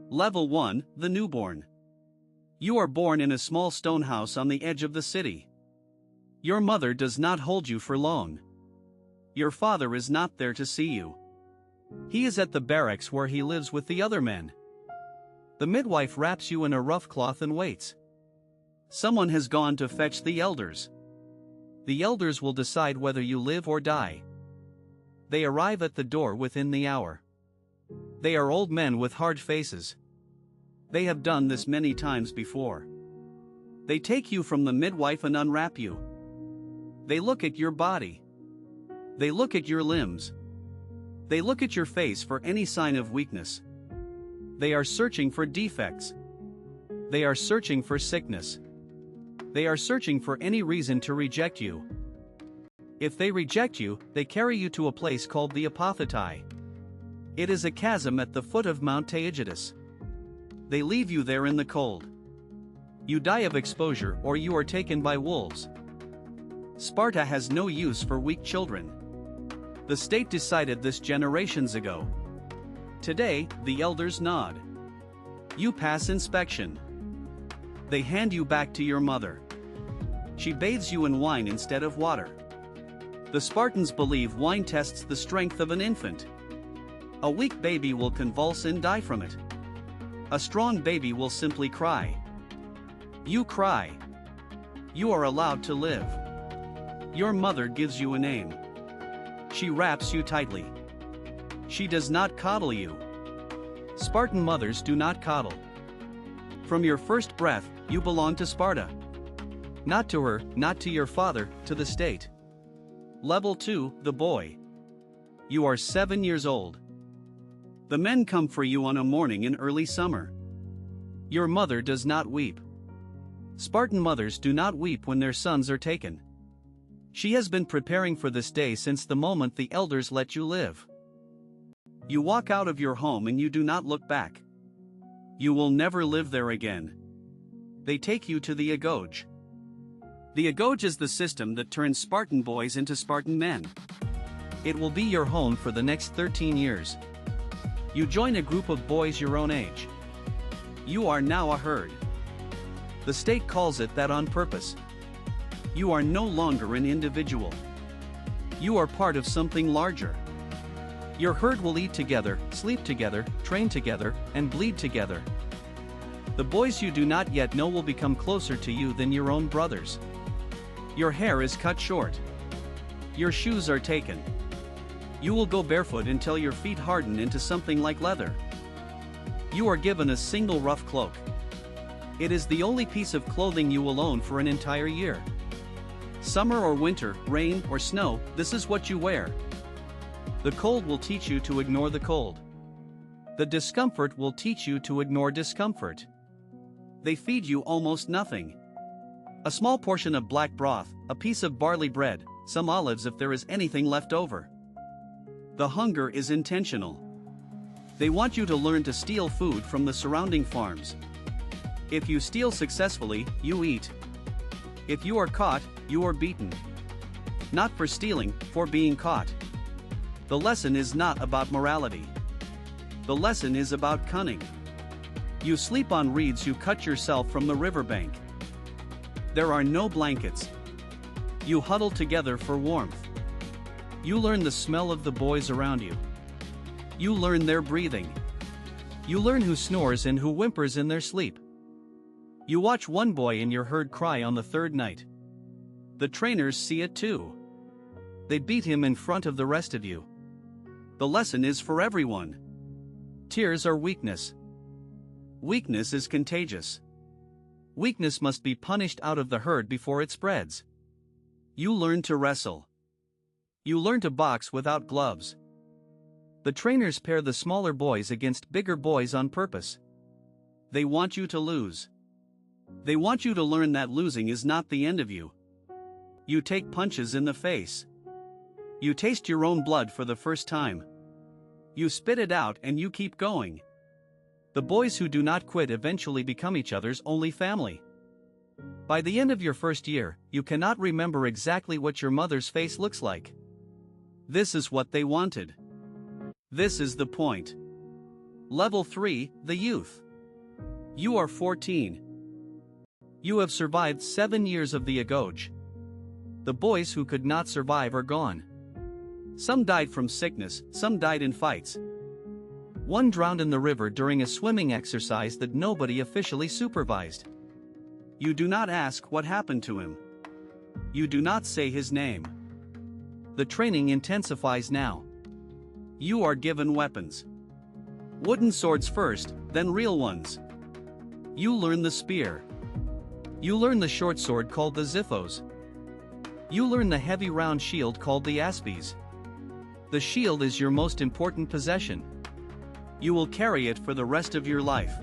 Level 1, the newborn. You are born in a small stone house on the edge of the city. Your mother does not hold you for long. Your father is not there to see you. He is at the barracks where he lives with the other men. The midwife wraps you in a rough cloth and waits. Someone has gone to fetch the elders. The elders will decide whether you live or die. They arrive at the door within the hour. They are old men with hard faces. They have done this many times before. They take you from the midwife and unwrap you. They look at your body. They look at your limbs. They look at your face for any sign of weakness. They are searching for defects. They are searching for sickness. They are searching for any reason to reject you. If they reject you, they carry you to a place called the apothecary. It is a chasm at the foot of Mount Taygetus. They leave you there in the cold. You die of exposure or you are taken by wolves. Sparta has no use for weak children. The state decided this generations ago. Today, the elders nod. You pass inspection. They hand you back to your mother. She bathes you in wine instead of water. The Spartans believe wine tests the strength of an infant. A weak baby will convulse and die from it. A strong baby will simply cry. You cry. You are allowed to live. Your mother gives you a name. She wraps you tightly. She does not coddle you. Spartan mothers do not coddle. From your first breath, you belong to Sparta. Not to her, not to your father, to the state. Level 2, the boy. You are 7 years old. The men come for you on a morning in early summer. Your mother does not weep. Spartan mothers do not weep when their sons are taken. She has been preparing for this day since the moment the elders let you live. You walk out of your home and you do not look back. You will never live there again. They take you to the agoge. The agoge is the system that turns Spartan boys into Spartan men. It will be your home for the next 13 years. You join a group of boys your own age. You are now a herd. The state calls it that on purpose. You are no longer an individual. You are part of something larger. Your herd will eat together, sleep together, train together, and bleed together. The boys you do not yet know will become closer to you than your own brothers. Your hair is cut short. Your shoes are taken. You will go barefoot until your feet harden into something like leather. You are given a single rough cloak. It is the only piece of clothing you will own for an entire year. Summer or winter, rain or snow, this is what you wear. The cold will teach you to ignore the cold. The discomfort will teach you to ignore discomfort. They feed you almost nothing. A small portion of black broth, a piece of barley bread, some olives if there is anything left over. The hunger is intentional. They want you to learn to steal food from the surrounding farms. If you steal successfully, you eat. If you are caught, you are beaten. Not for stealing, for being caught. The lesson is not about morality. The lesson is about cunning. You sleep on reeds you cut yourself from the riverbank. There are no blankets. You huddle together for warmth. You learn the smell of the boys around you. You learn their breathing. You learn who snores and who whimpers in their sleep. You watch one boy in your herd cry on the third night. The trainers see it too. They beat him in front of the rest of you. The lesson is for everyone. Tears are weakness. Weakness is contagious. Weakness must be punished out of the herd before it spreads. You learn to wrestle. You learn to box without gloves. The trainers pair the smaller boys against bigger boys on purpose. They want you to lose. They want you to learn that losing is not the end of you. You take punches in the face. You taste your own blood for the first time. You spit it out and you keep going. The boys who do not quit eventually become each other's only family. By the end of your first year, you cannot remember exactly what your mother's face looks like. This is what they wanted. This is the point. Level 3, the youth. You are 14. You have survived 7 years of the agoge. The boys who could not survive are gone. Some died from sickness, some died in fights. One drowned in the river during a swimming exercise that nobody officially supervised. You do not ask what happened to him. You do not say his name. The training intensifies now. You are given weapons. Wooden swords first, then real ones. You learn the spear. You learn the short sword called the ziphos. You learn the heavy round shield called the aspes. The shield is your most important possession. You will carry it for the rest of your life.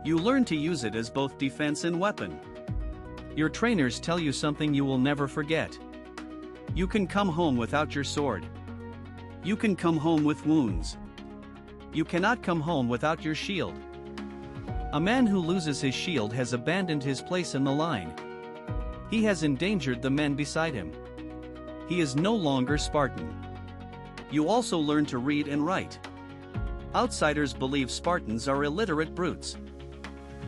You learn to use it as both defense and weapon. Your trainers tell you something you will never forget. You can come home without your sword. You can come home with wounds. You cannot come home without your shield. A man who loses his shield has abandoned his place in the line. He has endangered the men beside him. He is no longer Spartan. You also learn to read and write. Outsiders believe Spartans are illiterate brutes.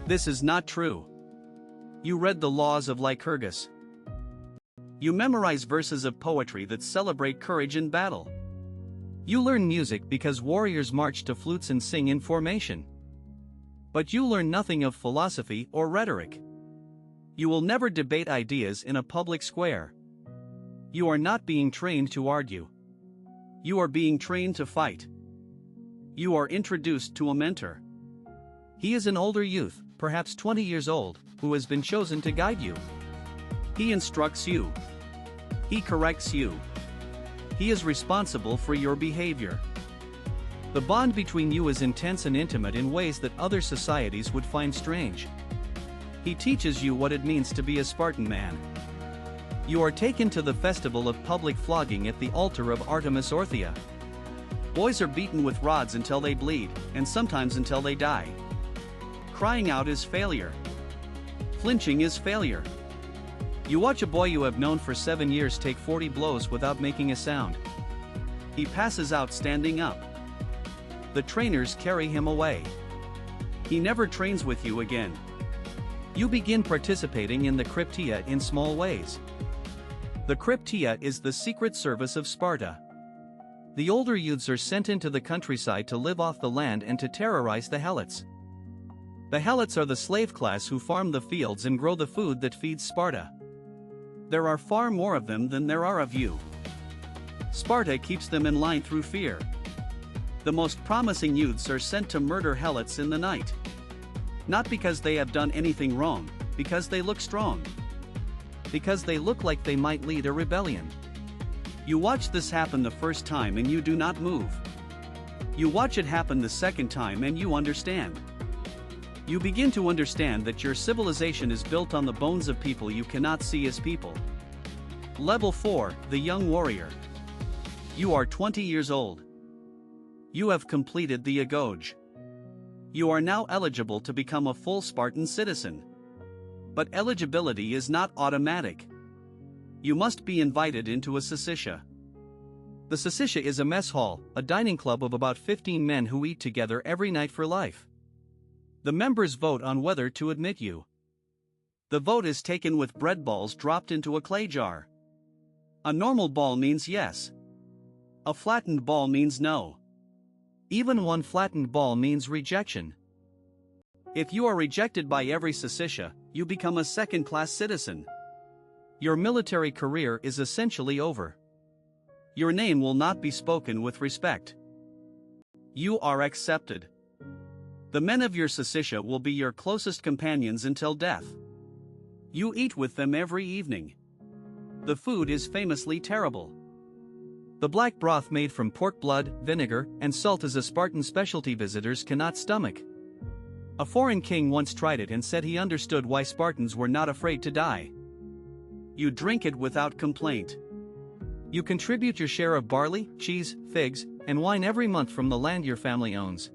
This is not true. You read the laws of Lycurgus. You memorize verses of poetry that celebrate courage in battle. You learn music because warriors march to flutes and sing in formation. But you learn nothing of philosophy or rhetoric. You will never debate ideas in a public square. You are not being trained to argue. You are being trained to fight. You are introduced to a mentor. He is an older youth, perhaps 20 years old, who has been chosen to guide you. He instructs you. He corrects you. He is responsible for your behavior. The bond between you is intense and intimate in ways that other societies would find strange. He teaches you what it means to be a Spartan man. You are taken to the festival of public flogging at the altar of Artemis Orthia. Boys are beaten with rods until they bleed, and sometimes until they die. Crying out is failure. Flinching is failure. You watch a boy you have known for 7 years take 40 blows without making a sound. He passes out standing up. The trainers carry him away. He never trains with you again. You begin participating in the Cryptia in small ways. The Cryptia is the secret service of Sparta. The older youths are sent into the countryside to live off the land and to terrorize the helots. The helots are the slave class who farm the fields and grow the food that feeds Sparta. There are far more of them than there are of you. Sparta keeps them in line through fear. The most promising youths are sent to murder helots in the night. Not because they have done anything wrong, because they look strong. Because they look like they might lead a rebellion. You watch this happen the first time and you do not move. You watch it happen the second time and you understand. You begin to understand that your civilization is built on the bones of people you cannot see as people. Level 4, the young warrior. You are 20 years old. You have completed the agoge. You are now eligible to become a full Spartan citizen. But eligibility is not automatic. You must be invited into a syssitia. The syssitia is a mess hall, a dining club of about 15 men who eat together every night for life. The members vote on whether to admit you. The vote is taken with bread balls dropped into a clay jar. A normal ball means yes. A flattened ball means no. Even one flattened ball means rejection. If you are rejected by every syssitia, you become a second-class citizen. Your military career is essentially over. Your name will not be spoken with respect. You are accepted. The men of your syssitia will be your closest companions until death. You eat with them every evening. The food is famously terrible. The black broth made from pork blood, vinegar, and salt is a Spartan specialty visitors cannot stomach. A foreign king once tried it and said he understood why Spartans were not afraid to die. You drink it without complaint. You contribute your share of barley, cheese, figs, and wine every month from the land your family owns.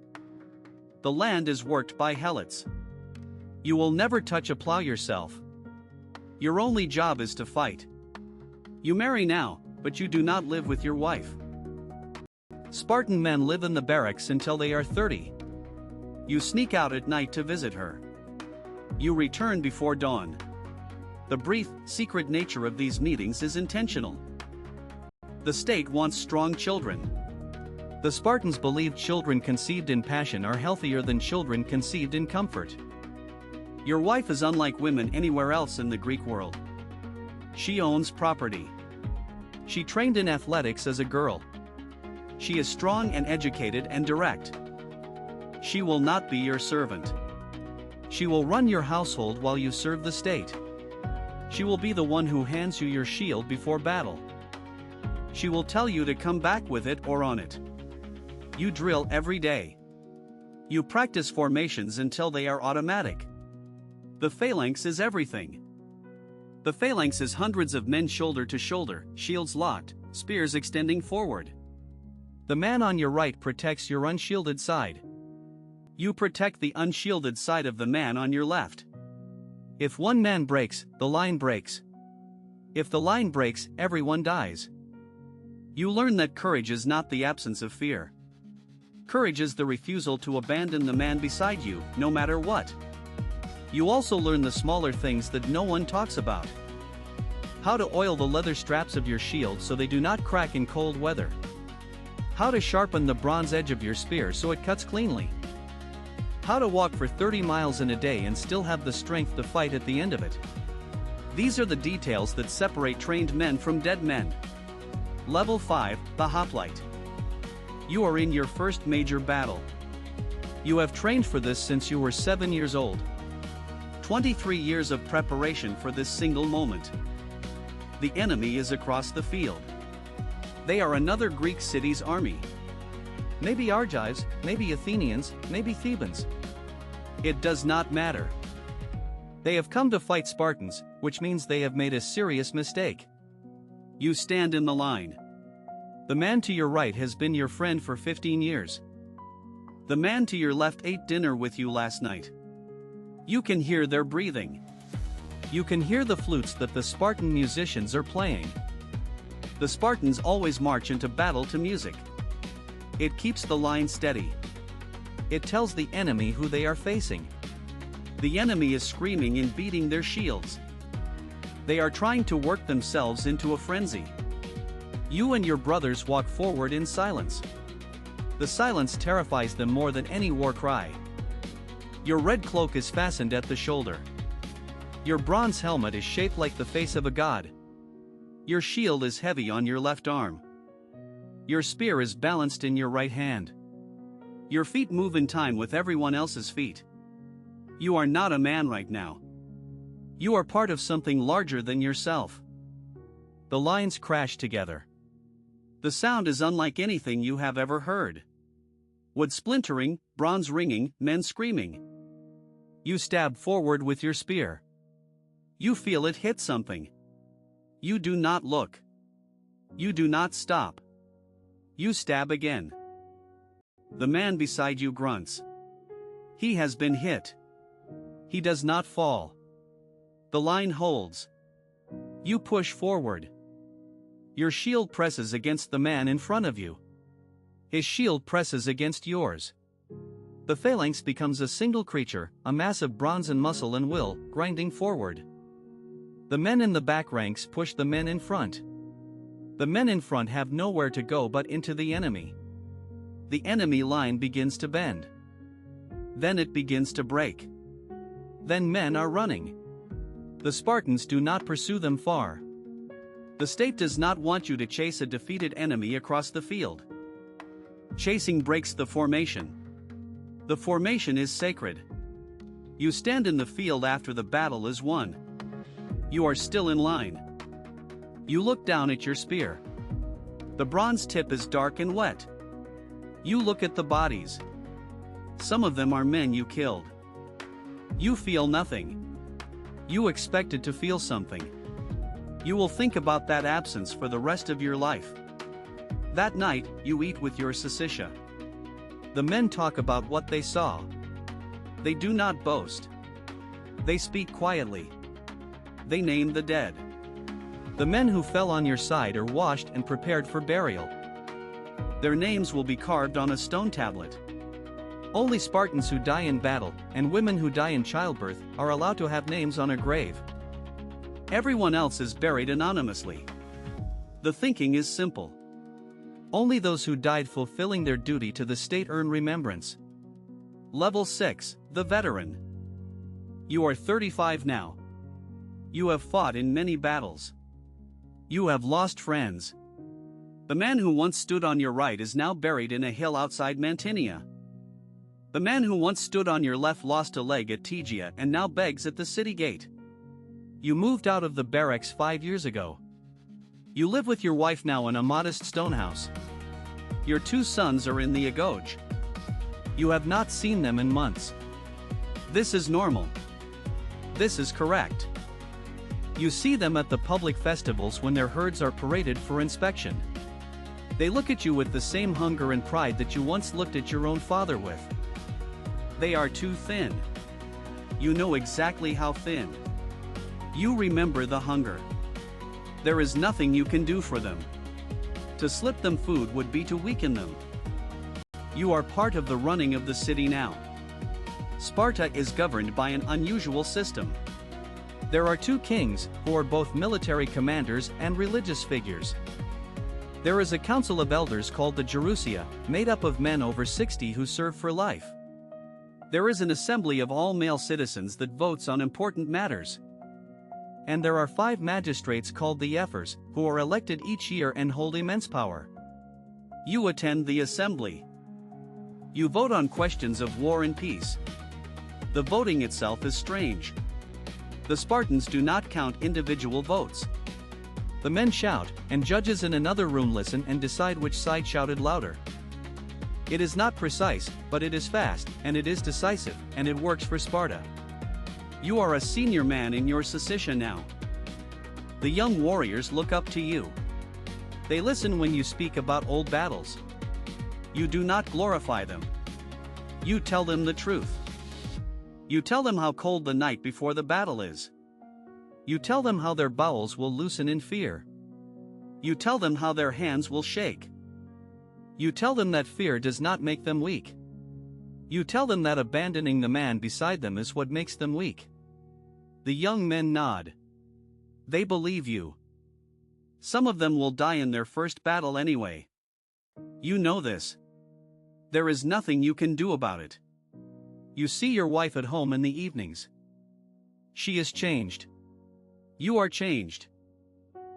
The land is worked by helots. You will never touch a plow yourself. Your only job is to fight. You marry now, but you do not live with your wife. Spartan men live in the barracks until they are 30. You sneak out at night to visit her. You return before dawn. The brief, secret nature of these meetings is intentional. The state wants strong children. The Spartans believed children conceived in passion are healthier than children conceived in comfort. Your wife is unlike women anywhere else in the Greek world. She owns property. She trained in athletics as a girl. She is strong and educated and direct. She will not be your servant. She will run your household while you serve the state. She will be the one who hands you your shield before battle. She will tell you to come back with it or on it. You drill every day. You practice formations until they are automatic. The phalanx is everything. The phalanx is hundreds of men shoulder to shoulder, shields locked, spears extending forward. The man on your right protects your unshielded side. You protect the unshielded side of the man on your left. If one man breaks, the line breaks. If the line breaks, everyone dies. You learn that courage is not the absence of fear. Courage is the refusal to abandon the man beside you, no matter what. You also learn the smaller things that no one talks about. How to oil the leather straps of your shield so they do not crack in cold weather. How to sharpen the bronze edge of your spear so it cuts cleanly. How to walk for 30 miles in a day and still have the strength to fight at the end of it. These are the details that separate trained men from dead men. Level 5, the hoplite. You are in your first major battle. You have trained for this since you were 7 years old. 23 years of preparation for this single moment. The enemy is across the field. They are another Greek city's army. Maybe Argives, maybe Athenians, maybe Thebans. It does not matter. They have come to fight Spartans, which means they have made a serious mistake. You stand in the line. The man to your right has been your friend for 15 years. The man to your left ate dinner with you last night. You can hear their breathing. You can hear the flutes that the Spartan musicians are playing. The Spartans always march into battle to music. It keeps the line steady. It tells the enemy who they are facing. The enemy is screaming and beating their shields. They are trying to work themselves into a frenzy. You and your brothers walk forward in silence. The silence terrifies them more than any war cry. Your red cloak is fastened at the shoulder. Your bronze helmet is shaped like the face of a god. Your shield is heavy on your left arm. Your spear is balanced in your right hand. Your feet move in time with everyone else's feet. You are not a man right now. You are part of something larger than yourself. The lines crash together. The sound is unlike anything you have ever heard. Wood splintering, bronze ringing, men screaming. You stab forward with your spear. You feel it hit something. You do not look. You do not stop. You stab again. The man beside you grunts. He has been hit. He does not fall. The line holds. You push forward. Your shield presses against the man in front of you. His shield presses against yours. The phalanx becomes a single creature, a mass of bronze and muscle and will, grinding forward. The men in the back ranks push the men in front. The men in front have nowhere to go but into the enemy. The enemy line begins to bend. Then it begins to break. Then men are running. The Spartans do not pursue them far. The state does not want you to chase a defeated enemy across the field. Chasing breaks the formation. The formation is sacred. You stand in the field after the battle is won. You are still in line. You look down at your spear. The bronze tip is dark and wet. You look at the bodies. Some of them are men you killed. You feel nothing. You expected to feel something. You will think about that absence for the rest of your life. That night, you eat with your Sisisha. The men talk about what they saw. They do not boast. They speak quietly. They name the dead. The men who fell on your side are washed and prepared for burial. Their names will be carved on a stone tablet. Only Spartans who die in battle, and women who die in childbirth, are allowed to have names on a grave. Everyone else is buried anonymously. The thinking is simple. Only those who died fulfilling their duty to the state earn remembrance. Level 6, the veteran. You are 35 now. You have fought in many battles. You have lost friends. The man who once stood on your right is now buried in a hill outside Mantinia. The man who once stood on your left lost a leg at Tegea and now begs at the city gate. You moved out of the barracks 5 years ago. You live with your wife now in a modest stone house. Your 2 sons are in the Agoge. You have not seen them in months. This is normal. This is correct. You see them at the public festivals when their herds are paraded for inspection. They look at you with the same hunger and pride that you once looked at your own father with. They are too thin. You know exactly how thin. You remember the hunger. There is nothing you can do for them. To slip them food would be to weaken them. You are part of the running of the city now. Sparta is governed by an unusual system. There are 2 kings, who are both military commanders and religious figures. There is a council of elders called the Gerousia, made up of men over 60 who serve for life. There is an assembly of all male citizens that votes on important matters. And there are 5 magistrates called the Ephors, who are elected each year and hold immense power. You attend the assembly. You vote on questions of war and peace. The voting itself is strange. The Spartans do not count individual votes. The men shout, and judges in another room listen and decide which side shouted louder. It is not precise, but it is fast, and it is decisive, and it works for Sparta. You are a senior man in your secession now. The young warriors look up to you. They listen when you speak about old battles. You do not glorify them. You tell them the truth. You tell them how cold the night before the battle is. You tell them how their bowels will loosen in fear. You tell them how their hands will shake. You tell them that fear does not make them weak. You tell them that abandoning the man beside them is what makes them weak. The young men nod. They believe you. Some of them will die in their first battle anyway. You know this. There is nothing you can do about it. You see your wife at home in the evenings. She is changed. You are changed.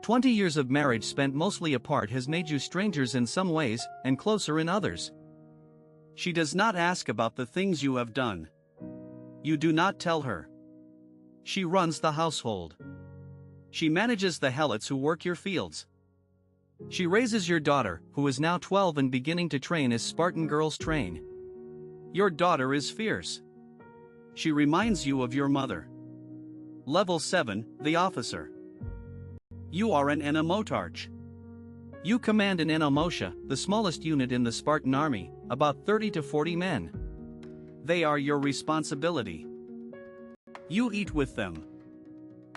20 years of marriage spent mostly apart has made you strangers in some ways, and closer in others. She does not ask about the things you have done. You do not tell her. She runs the household. She manages the helots who work your fields. She raises your daughter, who is now 12 and beginning to train as Spartan girls train. Your daughter is fierce. She reminds you of your mother. Level 7, the officer. You are an enomotarch. You command an enomosha, the smallest unit in the Spartan army, about 30 to 40 men. They are your responsibility. You eat with them.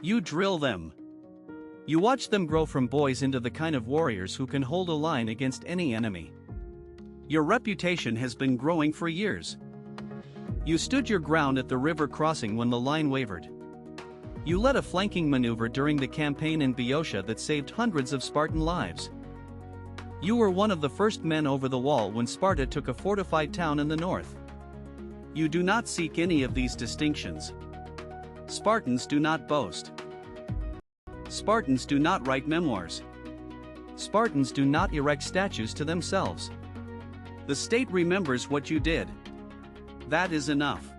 You drill them. You watch them grow from boys into the kind of warriors who can hold a line against any enemy. Your reputation has been growing for years. You stood your ground at the river crossing when the line wavered. You led a flanking maneuver during the campaign in Boeotia that saved hundreds of Spartan lives. You were one of the first men over the wall when Sparta took a fortified town in the north. You do not seek any of these distinctions. Spartans do not boast. Spartans do not write memoirs. Spartans do not erect statues to themselves. The state remembers what you did. That is enough.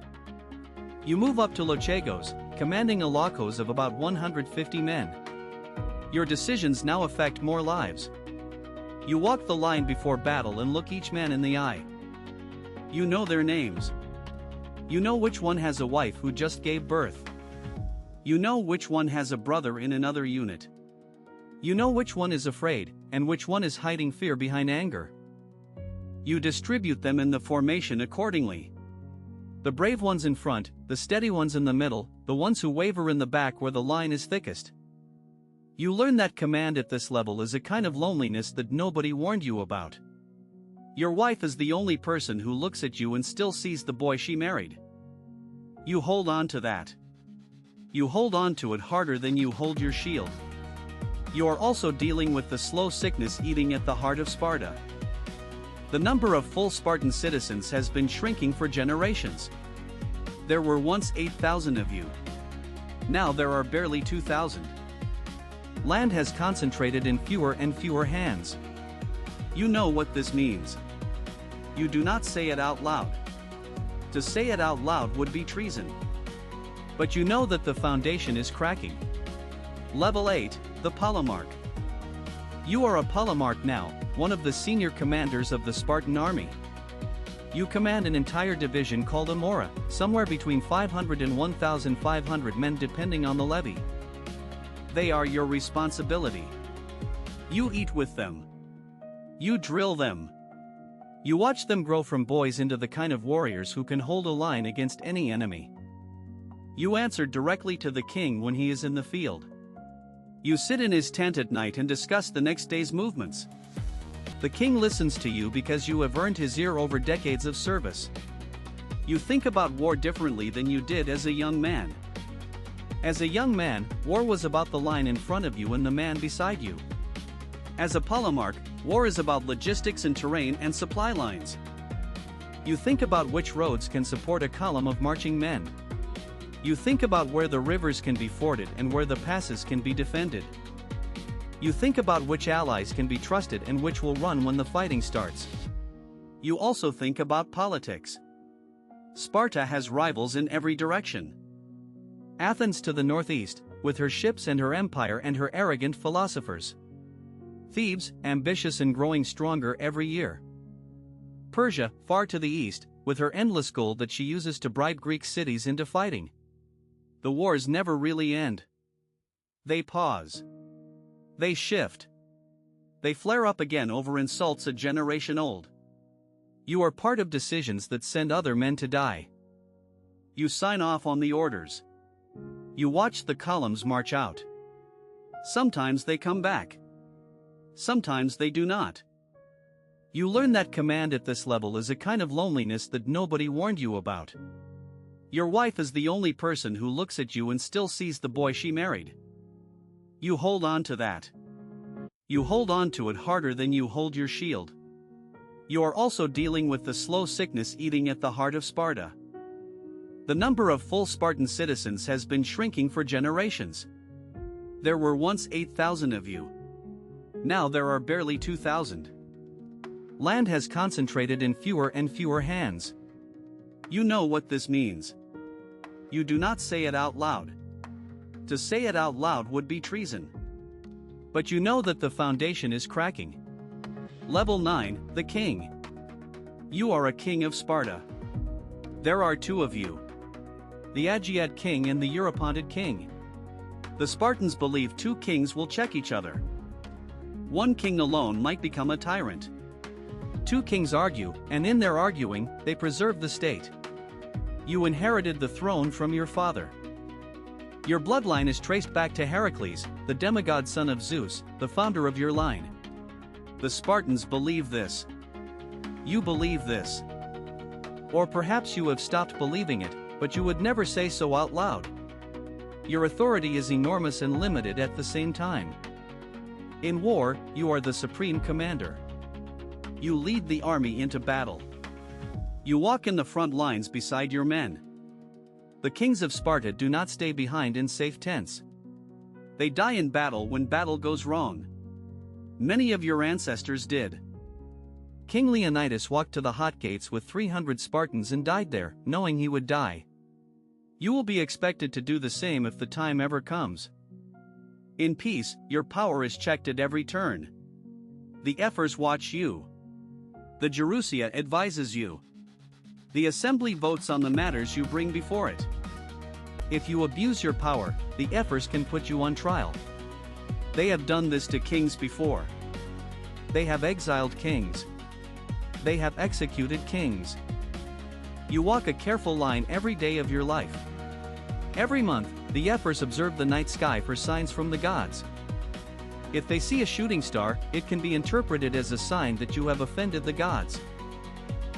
You move up to Lochagos, commanding a Lacos of about 150 men. Your decisions now affect more lives. You walk the line before battle and look each man in the eye. You know their names. You know which one has a wife who just gave birth. You know which one has a brother in another unit. You know which one is afraid, and which one is hiding fear behind anger. You distribute them in the formation accordingly. The brave ones in front, the steady ones in the middle, the ones who waver in the back where the line is thickest. You learn that command at this level is a kind of loneliness that nobody warned you about. Your wife is the only person who looks at you and still sees the boy she married. You hold on to that. You hold on to it harder than you hold your shield. You are also dealing with the slow sickness eating at the heart of Sparta. The number of full Spartan citizens has been shrinking for generations. There were once 8,000 of you. Now there are barely 2,000. Land has concentrated in fewer and fewer hands. You know what this means. You do not say it out loud. To say it out loud would be treason. But you know that the foundation is cracking. Level 8, the Polemarch. You are a Polemarch now, one of the senior commanders of the Spartan army. You command an entire division called a Mora, somewhere between 500 and 1,500 men depending on the levy. They are your responsibility. You eat with them. You drill them. You watch them grow from boys into the kind of warriors who can hold a line against any enemy. You answer directly to the king when he is in the field. You sit in his tent at night and discuss the next day's movements. The king listens to you because you have earned his ear over decades of service. You think about war differently than you did as a young man. As a young man, war was about the line in front of you and the man beside you. As a Polemarch, war is about logistics and terrain and supply lines. You think about which roads can support a column of marching men. You think about where the rivers can be forded and where the passes can be defended. You think about which allies can be trusted and which will run when the fighting starts. You also think about politics. Sparta has rivals in every direction. Athens to the northeast, with her ships and her empire and her arrogant philosophers. Thebes, ambitious and growing stronger every year. Persia, far to the east, with her endless gold that she uses to bribe Greek cities into fighting. The wars never really end. They pause. They shift. They flare up again over insults a generation old. You are part of decisions that send other men to die. You sign off on the orders. You watch the columns march out. Sometimes they come back. Sometimes they do not. You learn that command at this level is a kind of loneliness that nobody warned you about. Your wife is the only person who looks at you and still sees the boy she married. You hold on to that. You hold on to it harder than you hold your shield. You are also dealing with the slow sickness eating at the heart of Sparta. The number of full Spartan citizens has been shrinking for generations. There were once 8,000 of you. Now there are barely 2,000. Land has concentrated in fewer and fewer hands. You know what this means. You do not say it out loud. To say it out loud would be treason. But you know that the foundation is cracking. Level 9, the king. You are a king of Sparta. There are two of you. The Aegean king and the Eurypontid king. The Spartans believe two kings will check each other. One king alone might become a tyrant. Two kings argue, and in their arguing, they preserve the state. You inherited the throne from your father. Your bloodline is traced back to Heracles, the demigod son of Zeus, the founder of your line. The Spartans believe this. You believe this. Or perhaps you have stopped believing it, but you would never say so out loud. Your authority is enormous and limited at the same time. In war, you are the supreme commander. You lead the army into battle. You walk in the front lines beside your men. The kings of Sparta do not stay behind in safe tents. They die in battle when battle goes wrong. Many of your ancestors did. King Leonidas walked to the hot gates with 300 Spartans and died there, knowing he would die. You will be expected to do the same if the time ever comes. In peace, your power is checked at every turn. The ephors watch you. The Gerousia advises you. The assembly votes on the matters you bring before it. If you abuse your power, the ephors can put you on trial. They have done this to kings before. They have exiled kings. They have executed kings. You walk a careful line every day of your life. Every month, the ephors observe the night sky for signs from the gods. If they see a shooting star, it can be interpreted as a sign that you have offended the gods.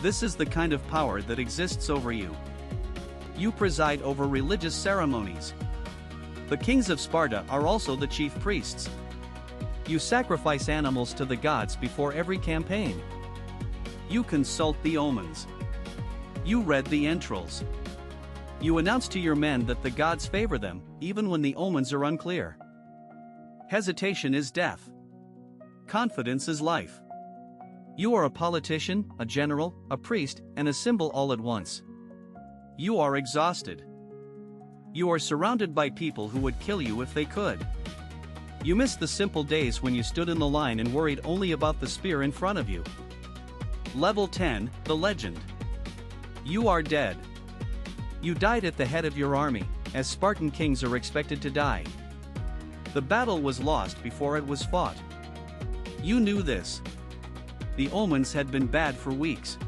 This is the kind of power that exists over you. You preside over religious ceremonies. The kings of Sparta are also the chief priests. You sacrifice animals to the gods before every campaign. You consult the omens. You read the entrails. You announce to your men that the gods favor them, even when the omens are unclear. Hesitation is death. Confidence is life. You are a politician, a general, a priest, and a symbol all at once. You are exhausted. You are surrounded by people who would kill you if they could. You miss the simple days when you stood in the line and worried only about the spear in front of you. Level 10, the legend. You are dead. You died at the head of your army, as Spartan kings are expected to die. The battle was lost before it was fought. You knew this. The omens had been bad for weeks.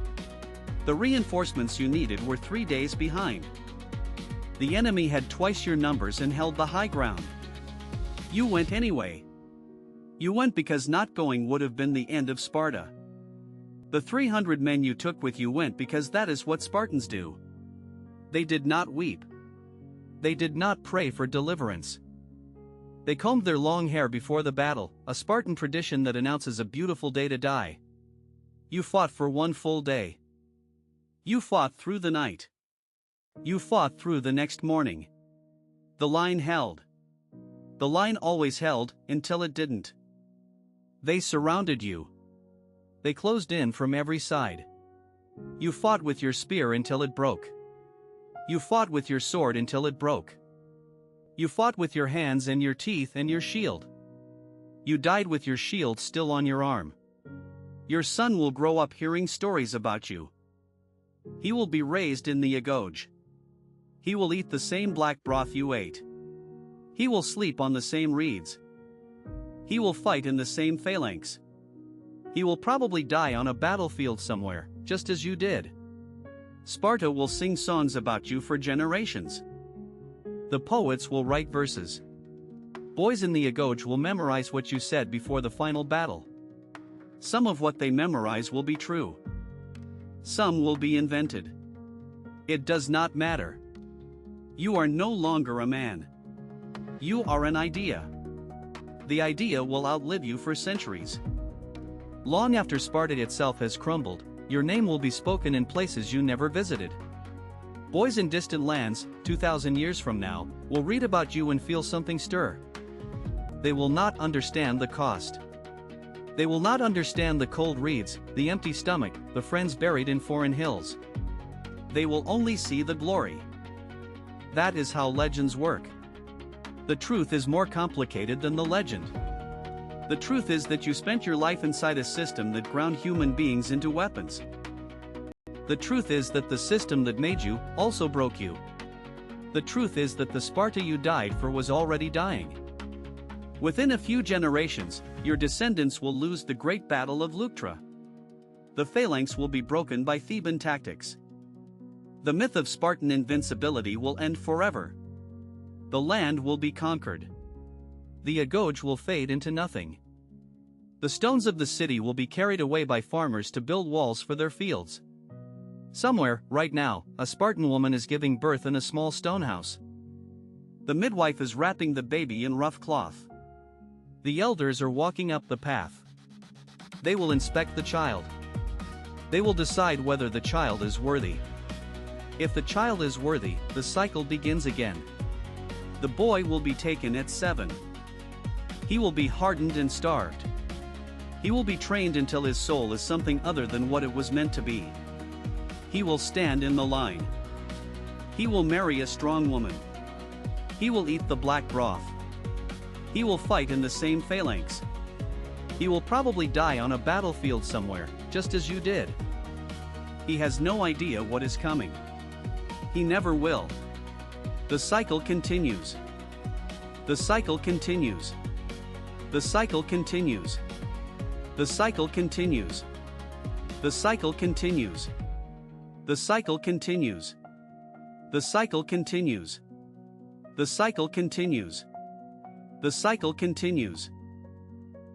The reinforcements you needed were 3 days behind. The enemy had twice your numbers and held the high ground. You went anyway. You went because not going would have been the end of Sparta. The 300 men you took with you went because that is what Spartans do. They did not weep. They did not pray for deliverance. They combed their long hair before the battle, a Spartan tradition that announces a beautiful day to die. You fought for 1 full day. You fought through the night. You fought through the next morning. The line held. The line always held, until it didn't. They surrounded you. They closed in from every side. You fought with your spear until it broke. You fought with your sword until it broke. You fought with your hands and your teeth and your shield. You died with your shield still on your arm. Your son will grow up hearing stories about you. He will be raised in the Agoge. He will eat the same black broth you ate. He will sleep on the same reeds. He will fight in the same phalanx. He will probably die on a battlefield somewhere, just as you did. Sparta will sing songs about you for generations. The poets will write verses. Boys in the Agoge will memorize what you said before the final battle. Some of what they memorize will be true. Some will be invented. It does not matter. You are no longer a man. You are an idea. The idea will outlive you for centuries. Long after Sparta itself has crumbled, your name will be spoken in places you never visited. Boys in distant lands, 2,000 years from now, will read about you and feel something stir. They will not understand the cost. They will not understand the cold reeds, the empty stomach, the friends buried in foreign hills. They will only see the glory. That is how legends work. The truth is more complicated than the legend. The truth is that you spent your life inside a system that ground human beings into weapons. The truth is that the system that made you also broke you. The truth is that the Sparta you died for was already dying. Within a few generations, your descendants will lose the great battle of Leuctra. The phalanx will be broken by Theban tactics. The myth of Spartan invincibility will end forever. The land will be conquered. The Agoge will fade into nothing. The stones of the city will be carried away by farmers to build walls for their fields. Somewhere, right now, a Spartan woman is giving birth in a small stone house. The midwife is wrapping the baby in rough cloth. The elders are walking up the path. They will inspect the child. They will decide whether the child is worthy. If the child is worthy, the cycle begins again. The boy will be taken at 7. He will be hardened and starved. He will be trained until his soul is something other than what it was meant to be. He will stand in the line. He will marry a strong woman. He will eat the black broth. He will fight in the same phalanx. He will probably die on a battlefield somewhere, just as you did. He has no idea what is coming. He never will. The cycle continues. The cycle continues. The cycle continues. The cycle continues. The cycle continues. The cycle continues. The cycle continues. The cycle continues. The cycle continues.